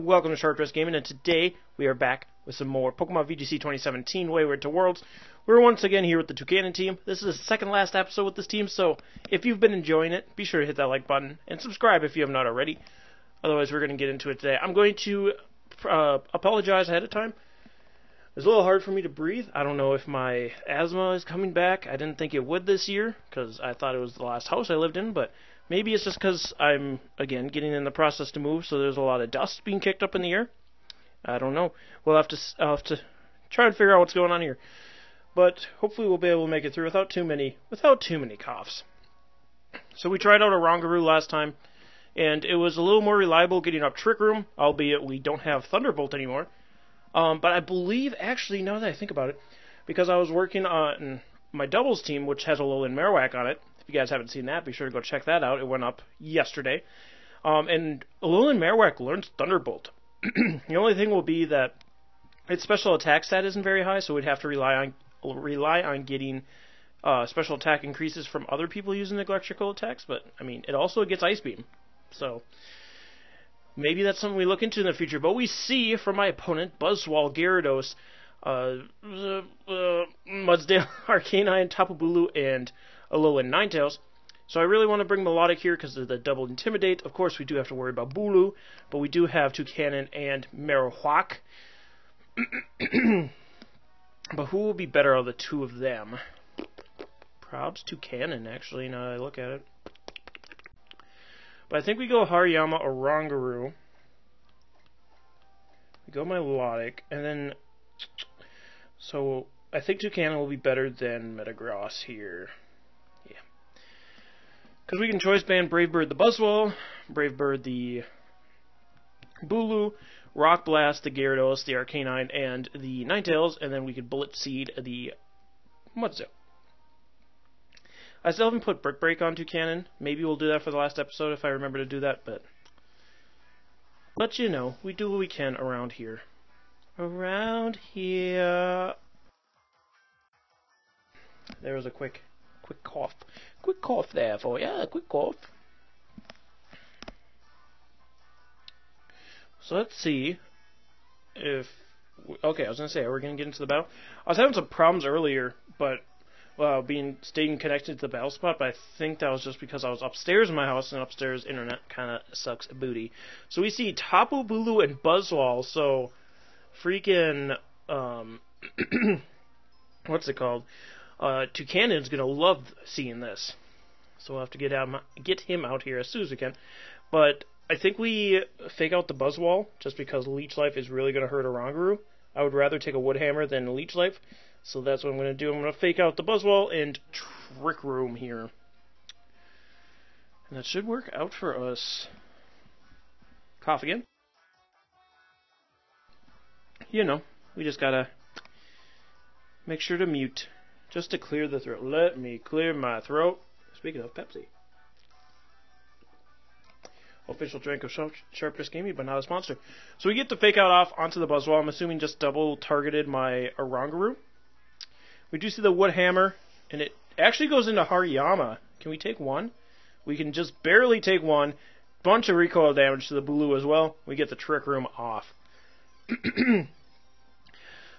welcome to Sharp Dress Gaming, and today we are back with some more Pokemon VGC 2017 Wayward to Worlds. We're once again here with the Toucannon team. This is the second last episode with this team, so if you've been enjoying it, be sure to hit that like button and subscribe if you have not already. Otherwise, we're going to get into it today. I'm going to apologize ahead of time. It's a little hard for me to breathe. I don't know if my asthma is coming back. I didn't think it would this year, because I thought it was the last house I lived in, but maybe it's just because I'm, again, getting in the process to move, so there's a lot of dust being kicked up in the air. I don't know. I'll have to try and figure out what's going on here. But hopefully we'll be able to make it through without too many coughs. So we tried out a Rongaroo last time, and it was a little more reliable getting up Trick Room, albeit we don't have Thunderbolt anymore. But I believe, actually, now that I think about it, because I was working on my doubles team, which has Alolan Marowak on it. If you guys haven't seen that, be sure to go check that out. It went up yesterday. And Alolan Marowak learns Thunderbolt. The only thing will be that its special attack stat isn't very high, so we'd have to rely on getting special attack increases from other people using electrical attacks. But, I mean, it also gets Ice Beam. So maybe that's something we look into in the future. But we see from my opponent, Buzzwole, Gyarados, Mudsdale, Arcanine, Tapu Bulu, and Alolan Ninetales. So I really want to bring Melodic here because of the double Intimidate. Of course, we do have to worry about Bulu, but we do have Toucannon and Marowak. But who will be better of the two of them? Probs Toucannon, actually, now that I look at it. But I think we go Hariyama or Rongaroo. We go Melodic, and then... So, I think Toucannon will be better than Metagross here. Yeah. Because we can Choice Band Brave Bird the Buzzwole, Brave Bird the Bulu, Rock Blast the Gyarados, the Arcanine, and the Ninetales, and then we could Bullet Seed the Mudsdale. I still haven't put Brick Break on Toucannon. Maybe we'll do that for the last episode if I remember to do that, but you know, we do what we can around here. Around here. There was a quick cough. Quick cough there for you. Quick cough. So let's see if... Okay, I was going to say, are we going to get into the battle? I was having some problems earlier, but staying connected to the battle spot, but I think that was just because I was upstairs in my house, and upstairs internet kind of sucks booty. So we see Tapu Bulu and Buzzwole, so freaking, what's it called? Toucannon's gonna love seeing this. So we'll have to get him out here as soon as we can. But I think we fake out the Buzzwole, just because Leech Life is really gonna hurt a Rongaroo. I would rather take a Wood Hammer than Leech Life. So that's what I'm going to do. I'm going to fake out the Buzzwole and Trick Room here. And that should work out for us. Cough again. You know, we just got to make sure to mute. Just to clear the throat. Let me clear my throat. Speaking of Pepsi. Official drink of Sharp Dress Gaming, but not a sponsor. So we get the fake out off onto the Buzzwole. I'm assuming just double targeted my Rongaroo. We do see the Wood Hammer, and it actually goes into Hariyama. Can we take one? We can just barely take one. Bunch of recoil damage to the Bulu as well. We get the Trick Room off.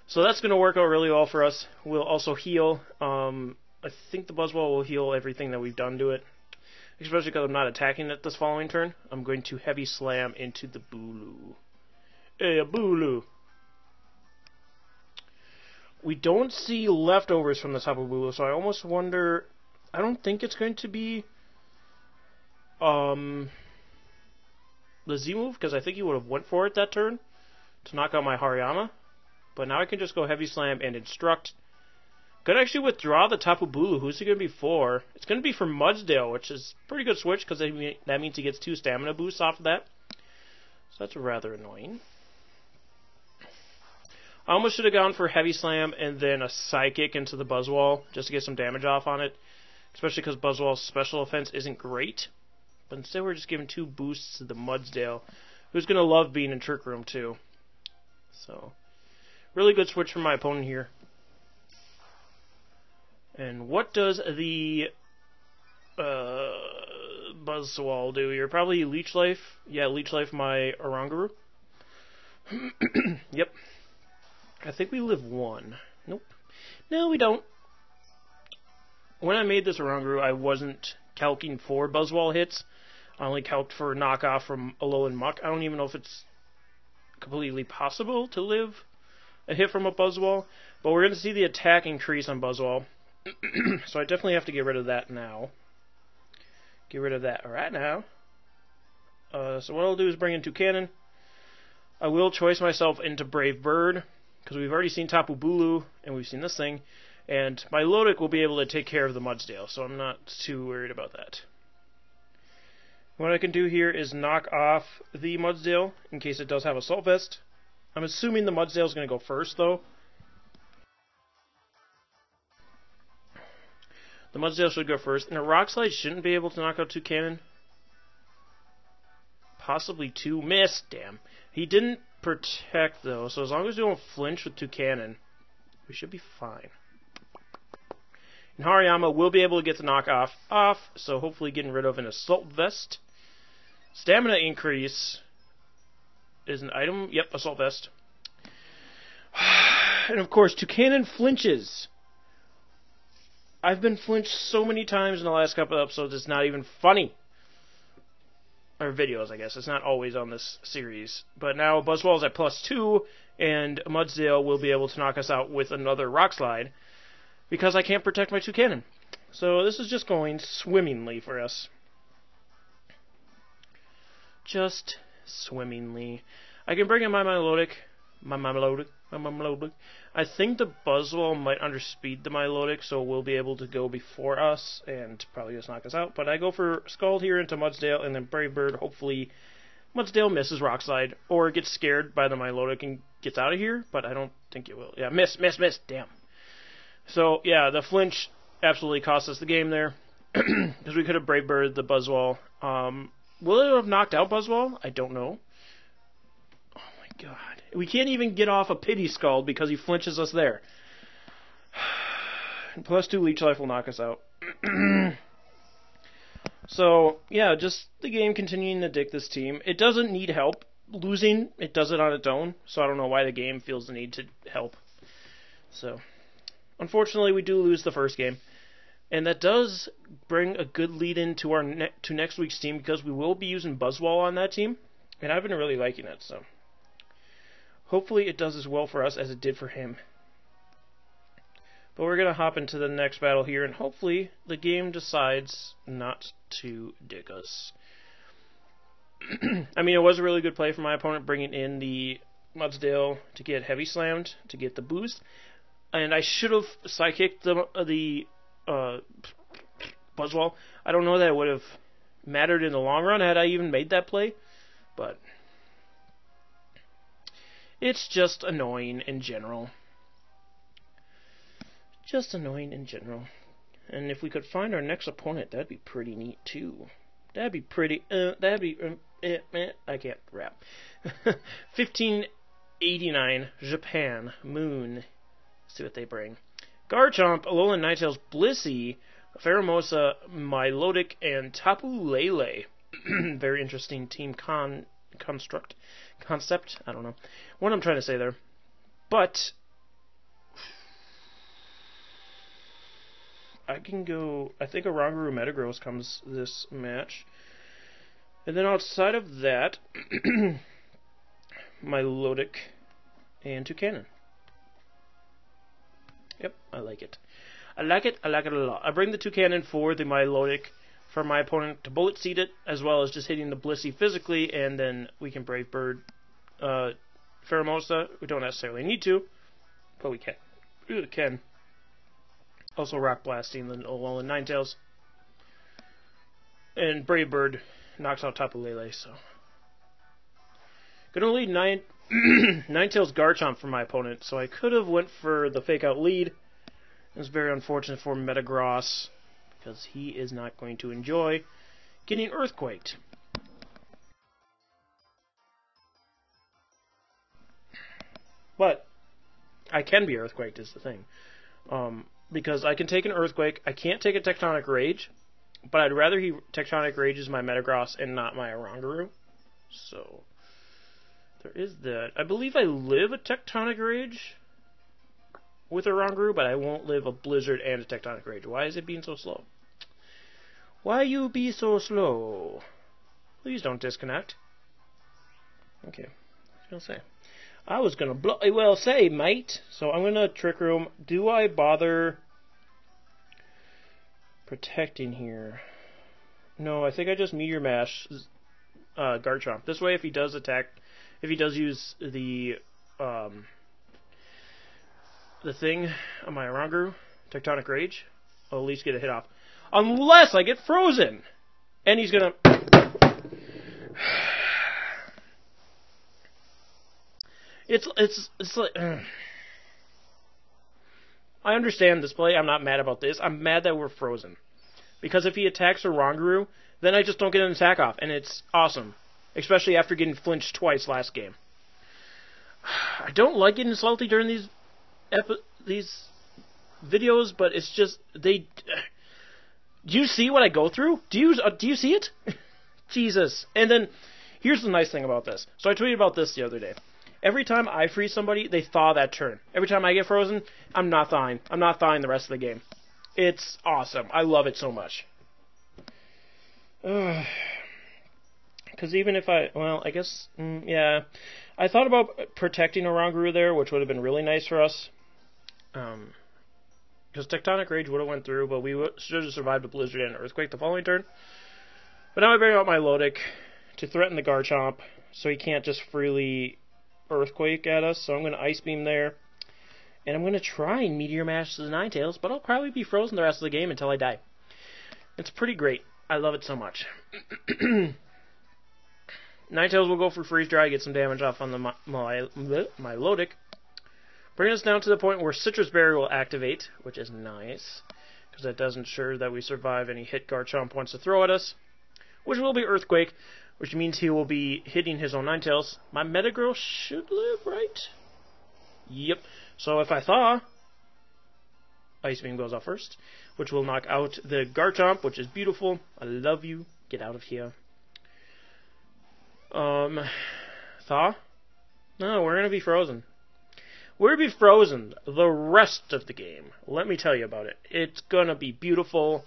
So that's going to work out really well for us. We'll also heal. I think the Buzzwole will heal everything that we've done to it. Especially because I'm not attacking it this following turn. I'm going to Heavy Slam into the Bulu. Hey, Bulu! We don't see leftovers from the Tapu Bulu, so I almost wonder... I don't think it's going to be the Z move, because I think he would have went for it that turn to knock out my Hariyama. But now I can just go Heavy Slam and Instruct. Could actually withdraw the Tapu Bulu. Who's it going to be for? It's going to be for Mudsdale, which is a pretty good switch, because that means he gets 2 stamina boosts off of that. So that's rather annoying. I almost should have gone for Heavy Slam and then a Psychic into the Buzzwole just to get some damage off on it. Especially because Buzzwole's special offense isn't great. But instead we're just giving 2 boosts to the Mudsdale, who's going to love being in Trick Room too. So, really good switch from my opponent here. And what does the Buzzwole do here? Probably Leech Life. Yeah, Leech Life my Rongaroo. Yep. I think we live 1. Nope. No, we don't. When I made this Oranguru, I wasn't calcing for Buzzwall hits. I only calced for knockoff from Alolan Muck. I don't even know if it's completely possible to live a hit from a Buzzwall, but we're going to see the attack increase on Buzzwall. So I definitely have to get rid of that now. Get rid of that right now. So what I'll do is bring in Toucannon. I will choice myself into Brave Bird, because we've already seen Tapu Bulu, and we've seen this thing, and my Milotic will be able to take care of the Mudsdale, so I'm not too worried about that. What I can do here is knock off the Mudsdale, in case it does have Assault Vest. I'm assuming the Mudsdale is going to go first, though. The Mudsdale should go first, and a Rock Slide shouldn't be able to knock out Toucannon. Possibly 2. Miss! Damn. He didn't protect, though, so as long as we don't flinch with Toucannon, we should be fine. And Hariyama will be able to get the knockoff off, so hopefully getting rid of an Assault Vest. Stamina increase is an item. Yep, Assault Vest. And of course, Toucannon flinches. I've been flinched so many times in the last couple of episodes, it's not even funny. Or videos, I guess. It's not always on this series. But now Buzzwall's at +2, and Mudsdale will be able to knock us out with another Rock Slide, because I can't protect my Toucannon. So this is just going swimmingly for us. Just swimmingly. I can bring in my Milotic. I think the Buzzwall might underspeed the Milotic, so we'll be able to go before us and probably just knock us out. But I go for Scald here into Mudsdale, and then Brave Bird. Hopefully Mudsdale misses Rock Slide, or gets scared by the Milotic and gets out of here, but I don't think it will. Yeah, miss, damn. So, yeah, the flinch absolutely cost us the game there, because we could have Brave Bird the Buzzwall. Will it have knocked out Buzzwall? I don't know. Oh my god. We can't even get off a Pity Scald because he flinches us there. And +2 Leech Life will knock us out. So, yeah, just the game continuing to dick this team. It doesn't need help. Losing, it does it on its own, so I don't know why the game feels the need to help. So, unfortunately, we do lose the first game. And that does bring a good lead into our to next week's team, because we will be using Buzzwall on that team. And I've been really liking it, so hopefully it does as well for us as it did for him. But we're going to hop into the next battle here, and hopefully the game decides not to dick us. I mean, it was a really good play from my opponent, bringing in the Mudsdale to get Heavy Slammed, to get the boost. And I should have Psychicked the Buzzwall. I don't know that it would have mattered in the long run had I even made that play, but it's just annoying in general. Just annoying in general. And if we could find our next opponent, that'd be pretty neat too. That'd be pretty, I can't rap. 1589, Japan, Moon. Let's see what they bring. Garchomp, Alolan Ninetales, Blissey, Pheromosa, Milotic, and Tapu Lele. Very interesting team concept. I don't know what I'm trying to say there. But I can go, I think Oranguru Metagross comes this match. And then outside of that, Milotic and Toucannon. Yep, I like it. I like it a lot. I bring the Toucannon for the Milotic for my opponent to Bullet Seed it, as well as just hitting the Blissey physically, and then we can Brave Bird Pheromosa. We don't necessarily need to, but we can. We really can. Also Rock Blasting the Alolan Ninetales. And Brave Bird knocks out Tapu Lele, so. Gonna lead Ninetales Garchomp for my opponent, so I could have went for the fake out lead. It was very unfortunate for Metagross, because he is not going to enjoy getting Earthquaked. But I can be Earthquaked is the thing. Because I can take an Earthquake, I can't take a Tectonic Rage, but I'd rather he Tectonic Rages my Metagross and not my Oranguru. So there is that. I believe I live a Tectonic Rage with a Rangaroo, but I won't live a Blizzard and a Tectonic Rage. Why is it being so slow? Why you be so slow? Please don't disconnect. Okay, I was gonna say. I was gonna bloody well say, mate. So I'm gonna Trick Room. Do I bother protecting here? No, I think I just Meteor Mash Garchomp. This way, if he does attack, if he does use the thing on my Rangaroo, Tectonic Rage, I'll at least get a hit off. Unless I get frozen! And he's gonna... It's like... I understand this play. I'm not mad about this. I'm mad that we're frozen. Because if he attacks a Rangaroo, then I just don't get an attack off. And it's awesome. Especially after getting flinched twice last game. I don't like getting salty during these videos, but it's just... Do you see what I go through? Do you see it? Jesus. And then, here's the nice thing about this. So I tweeted about this the other day. Every time I freeze somebody, they thaw that turn. Every time I get frozen, I'm not thawing. I'm not thawing the rest of the game. It's awesome. I love it so much. Because even if well, I guess, yeah. I thought about protecting a Rangaroo there, which would have been really nice for us. Because Tectonic Rage would have went through, but we should have survived a Blizzard and an Earthquake the following turn. But now I bring out my Lodic to threaten the Garchomp, so he can't just freely Earthquake at us. So I'm going to Ice Beam there. And I'm going to try and Meteor Mash the Ninetales, but I'll probably be frozen the rest of the game until I die. It's pretty great. I love it so much. Ninetales will go for Freeze Dry, get some damage off on my Lodic. Bring us down to the point where Citrus Berry will activate, which is nice, because that does ensure that we survive any hit Garchomp wants to throw at us, which will be Earthquake, which means he will be hitting his own Ninetales. My Metagross should live, right? Yep. So if I Thaw, Ice Beam goes off first, which will knock out the Garchomp, which is beautiful. I love you. Get out of here. Thaw? No, we're going to be frozen. We're going to be frozen the rest of the game. Let me tell you about it. It's going to be beautiful.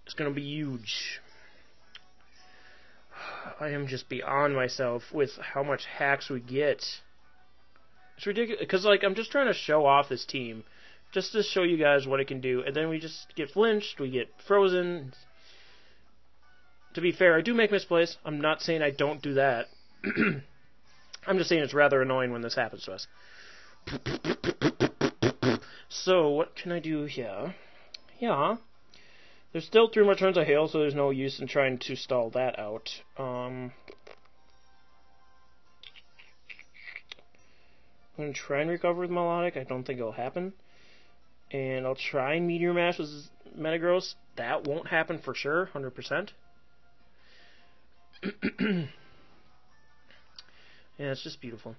It's going to be huge. I am just beyond myself with how much hacks we get. It's ridiculous. Because, like, I'm just trying to show off this team. Just to show you guys what it can do. And then we just get flinched. We get frozen. To be fair, I do make misplays. I'm not saying I don't do that. I'm just saying it's rather annoying when this happens to us. So, what can I do here? Yeah. There's still 3 more turns of Hail, so there's no use in trying to stall that out. I'm going to try and recover with Melodic. I don't think it'll happen. And I'll try and Meteor Mash with Metagross. That won't happen for sure, 100%. Yeah, it's just beautiful.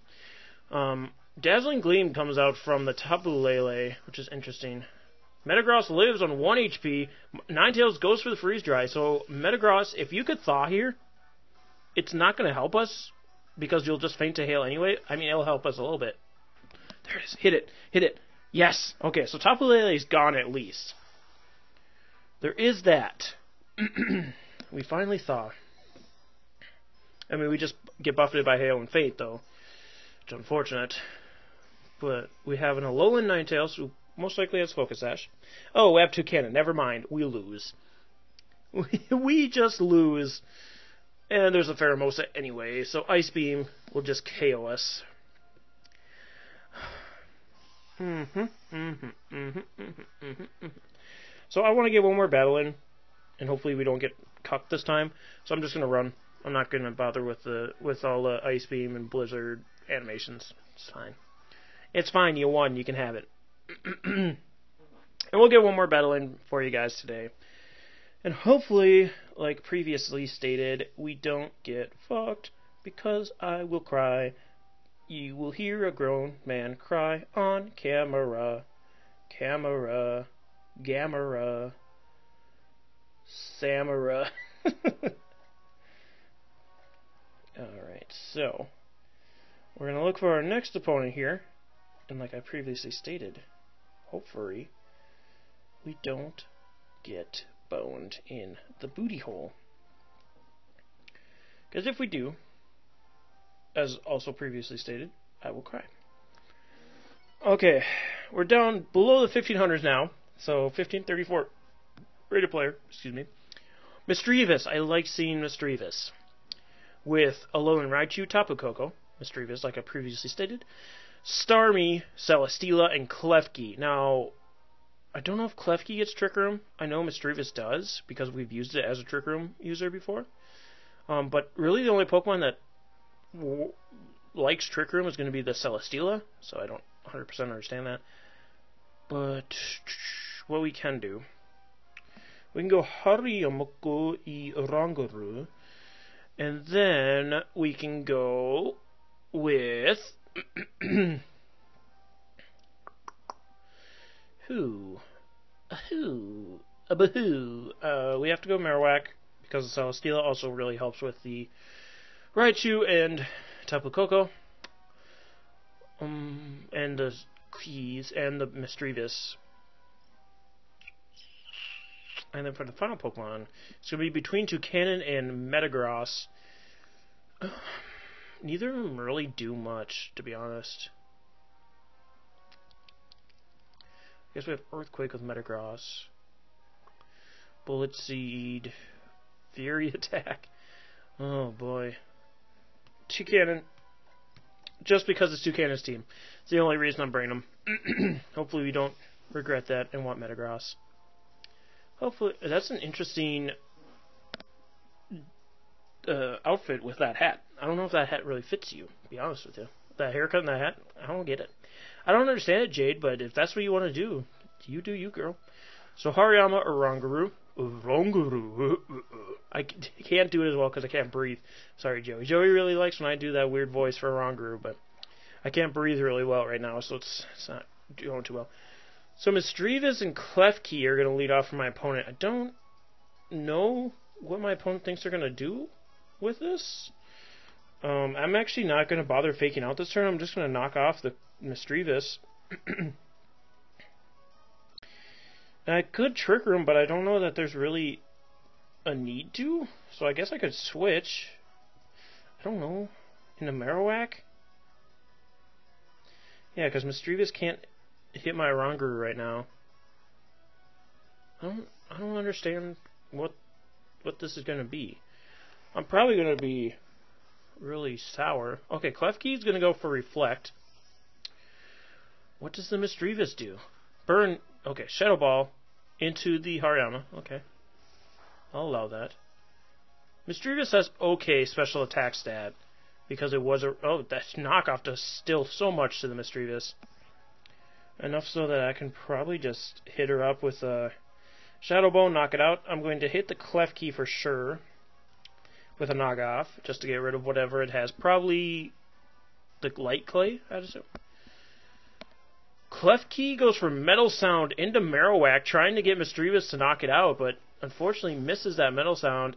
Dazzling Gleam comes out from the Tapu Lele, which is interesting. Metagross lives on 1 HP. Ninetales goes for the Freeze Dry. So, Metagross, if you could Thaw here, it's not going to help us because you'll just faint to Hail anyway. I mean, it'll help us a little bit. There it is. Hit it. Hit it. Yes. Okay, so Tapu Lele's gone at least. There is that. We finally Thaw. I mean, we just get buffeted by Hail and Fate, though. It's unfortunate. But we have an Alolan Ninetales, who most likely has Focus Sash. Oh, we have 2 Cannon. Never mind. We lose. We just lose. And there's a Pheromosa anyway, so Ice Beam will just KO us. So I want to get one more battle in, and hopefully we don't get cucked this time. So I'm just going to run. I'm not going to bother with all the Ice Beam and Blizzard animations. It's fine. It's fine. You won. You can have it. And we'll get one more battle in for you guys today. And hopefully, like previously stated, we don't get fucked because I will cry. You will hear a grown man cry on camera. Camera. Gamera. Samara. Alright. So, we're going to look for our next opponent here. And like I previously stated, hopefully we don't get boned in the booty hole. Because if we do, as also previously stated, I will cry. Okay, we're down below the 1500s now. So 1534 rated player, excuse me. Misdreavus, I like seeing Misdreavus. With Alolan Raichu, Tapu Koko, Misdreavus, like I previously stated. Starmie, Celesteela, and Klefki. Now, I don't know if Klefki gets Trick Room. I know Misdreavus does, because we've used it as a Trick Room user before. But really the only Pokemon that likes Trick Room is going to be the Celesteela, so I don't 100% understand that. But what we can do, we can go Hariyamoko I Oranguru, and then we can go with we have to go Marowak, because the Celesteela also really helps with the Raichu and Tapu Koko, and the Keys and the Misdreavus. And then for the final Pokemon, it's going to be between Toucanon and Metagross. Neither of them really do much, to be honest. I guess we have Earthquake with Metagross, Bullet Seed, Fury Attack. Oh boy. Toucanon. Just because it's Toucanon's team. It's the only reason I'm bringing them. Hopefully we don't regret that and want Metagross. Hopefully, that's an interesting outfit with that hat. I don't know if that hat really fits you, to be honest with you. That haircut and that hat, I don't get it. I don't understand it, Jade, but if that's what you want to do, you do you, girl. So Hariyama Oranguru. I can't do it as well because I can't breathe. Sorry, Joey. Joey really likes when I do that weird voice for Oranguru, but I can't breathe really well right now, so it's not going too well. So Misdreavus and Klefki are going to lead off for my opponent. I don't know what my opponent thinks they're going to do with this. I'm actually not going to bother faking out this turn. I'm just going to knock off the Misdreavus. And I could Trick Room, but I don't know that there's really a need to. So I guess I could switch. I don't know. Into Marowak? Yeah, because Misdreavus can't hit my Oranguru right now. I don't understand what this is going to be. I'm probably going to be really sour. Okay, Klefki's going to go for Reflect. What does the Misdreavus do? Burn. Okay, Shadow Ball into the Hariyama. Okay. I'll allow that. Misdreavus has okay special attack stat. Because it was a... Oh, that knockoff does still so much to the Misdreavus. Enough so that I can probably just hit her up with a Shadow Bone, knock it out. I'm going to hit the Klefki for sure. With a knockoff. Just to get rid of whatever it has. Probably the Light Clay, I'd assume. Klefki goes for Metal Sound into Marowak, trying to get Misdreavus to knock it out, but unfortunately misses that Metal Sound.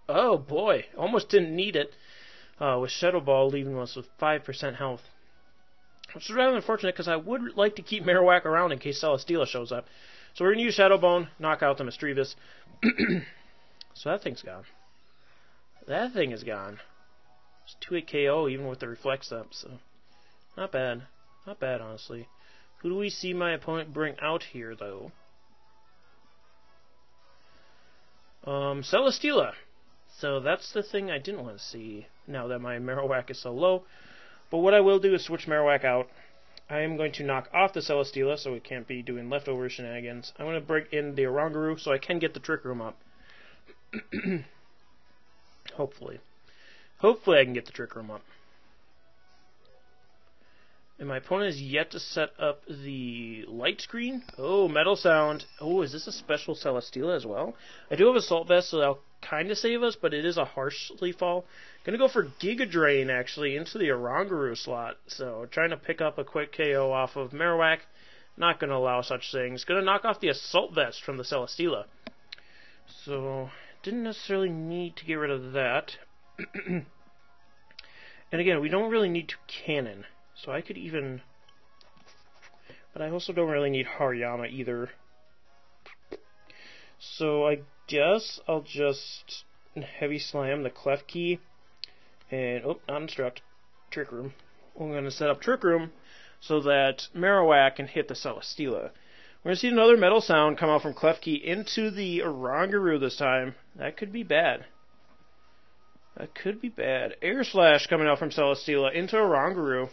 Oh boy, almost didn't need it. With Shadow Ball leaving us with 5% health. Which is rather unfortunate because I would like to keep Marowak around in case Celesteela shows up. So we're going to use Shadow Bone, knock out the Misdreavus. So that thing's gone. That thing is gone. It's 2-hit KO even with the Reflex up, so not bad. Not bad, honestly. Who do we see my opponent bring out here, though? Celesteela. So that's the thing I didn't want to see, now that my Marowak is so low. But what I will do is switch Marowak out. I am going to knock off the Celesteela, so it can't be doing leftover shenanigans. I'm going to bring in the Oranguru, so I can get the Trick Room up. Hopefully. Hopefully I can get the Trick Room up. And my opponent is yet to set up the light screen. Oh, Metal Sound. Oh, is this a special Celesteela as well? I do have Assault Vest, so that'll kind of save us, but it is a harshly fall. Gonna go for Giga Drain, actually, into the Oranguru slot. So, trying to pick up a quick KO off of Marowak. Not gonna allow such things. Gonna knock off the Assault Vest from the Celesteela. So, didn't necessarily need to get rid of that. And again, we don't really need to cannon, so I could even... But I also don't really need Hariyama either. So I guess I'll just Heavy Slam the Clef Key, and, oh, not Instruct, Trick Room. I'm going to set up Trick Room so that Marowak can hit the Celesteela. We're going to see another Metal Sound come out from Clef Key into the Oranguru this time. That could be bad. That could be bad. Air Slash coming out from Celesteela into Oranguru.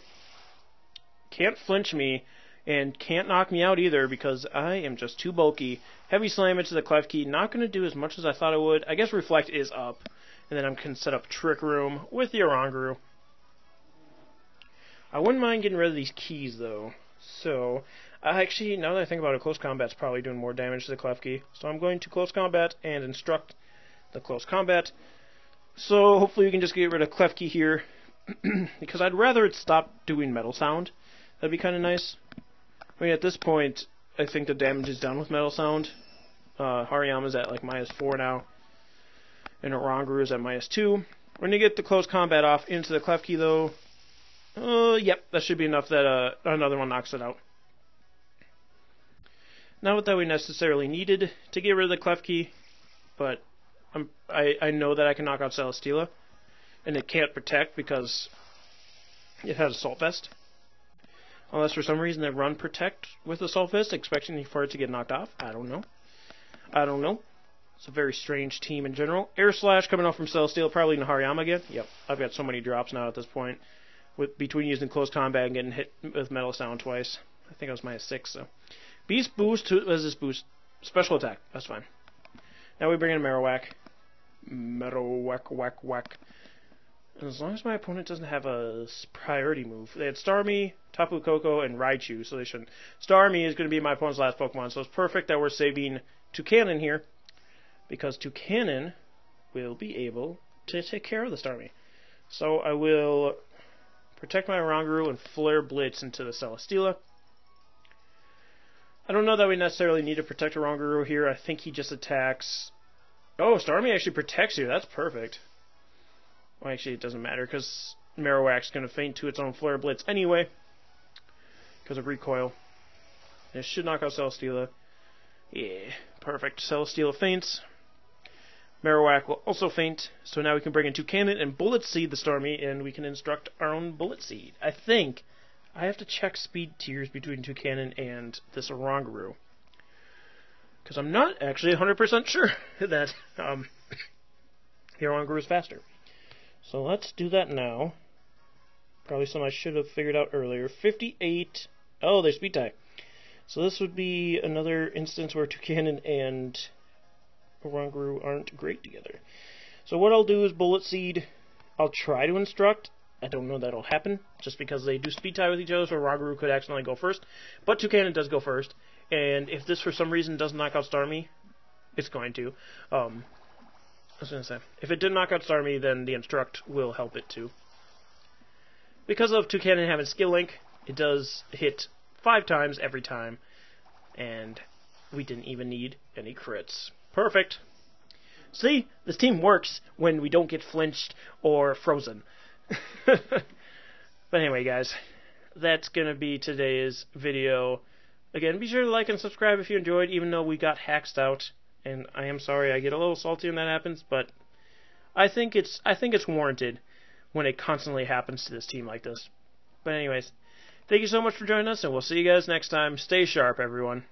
Can't flinch me, and can't knock me out either because I am just too bulky. Heavy Slam into the Clef Key. Not going to do as much as I thought it would. I guess Reflect is up. And then I can set up Trick Room with the Oranguru. I wouldn't mind getting rid of these keys, though. So, actually, now that I think about it, Close Combat's probably doing more damage to the Clef Key. So I'm going to Close Combat and Instruct the Close Combat. So hopefully we can just get rid of Clef Key here. Because I'd rather it stop doing Metal Sound. That'd be kind of nice. I mean, at this point, I think the damage is done with Metal Sound. Hariyama's at like -4 now. And Oranguru is at -2. We're going to get the Close Combat off into the Clef Key, though. Yep, that should be enough that another one knocks it out. Not that we necessarily needed to get rid of the Clef Key, but I know that I can knock out Celesteela, and it can't protect because it has Assault Vest. Unless for some reason they run Protect with Assault Vest, expecting for it to get knocked off. I don't know. I don't know. It's a very strange team in general. Air Slash coming off from Celesteela, probably in Hariyama again. Yep, I've got so many drops now at this point. Between using Close Combat and getting hit with Metal Sound twice. I think I was -6, so. Beast Boost, what does this boost? Special Attack, that's fine. Now we bring in Marowak. Marowak, whack, whack. And as long as my opponent doesn't have a priority move. They had Starmie, Tapu Koko, and Raichu, so they shouldn't. Starmie is going to be my opponent's last Pokemon, so it's perfect that we're saving Toucanon here, because Toucanon will be able to take care of the Starmie. So I will protect my Oranguru and Flare Blitz into the Celesteela. I don't know that we necessarily need to protect Oranguru here. I think he just attacks... Oh, Starmie actually protects you. That's perfect. Well, actually, it doesn't matter, because Marowak's going to feint to its own Flare Blitz anyway, because of Recoil. And it should knock out Celesteela. Yeah, perfect. Celesteela feints. Marowak will also feint, so now we can bring in Toucanon and Bullet Seed the Starmie, and we can instruct our own Bullet Seed. I think I have to check speed tiers between Toucanon and this Oranguru, because I'm not actually 100% sure that the Oranguru is faster. So let's do that now. Probably something I should have figured out earlier. 58. Oh, they speed tie. So this would be another instance where Toucanon and Oranguru aren't great together. So what I'll do is Bullet Seed. I'll try to instruct. I don't know that'll happen, just because they do speed tie with each other, so Oranguru could accidentally go first. But Toucanon does go first, and if this for some reason doesn't knock out Starmie, it's going to. I was going to say, if it did knock out Starmie, then the instruct will help it too. Because of Toucanon having Skill Link, it does hit 5 times every time, and we didn't even need any crits. Perfect. See, this team works when we don't get flinched or frozen. But anyway, guys, that's going to be today's video. Again, be sure to like and subscribe if you enjoyed, even though we got hacked out. And I am sorry I get a little salty when that happens, but I think it's warranted when it constantly happens to this team like this. But anyways, thank you so much for joining us, and we'll see you guys next time. Stay sharp, everyone.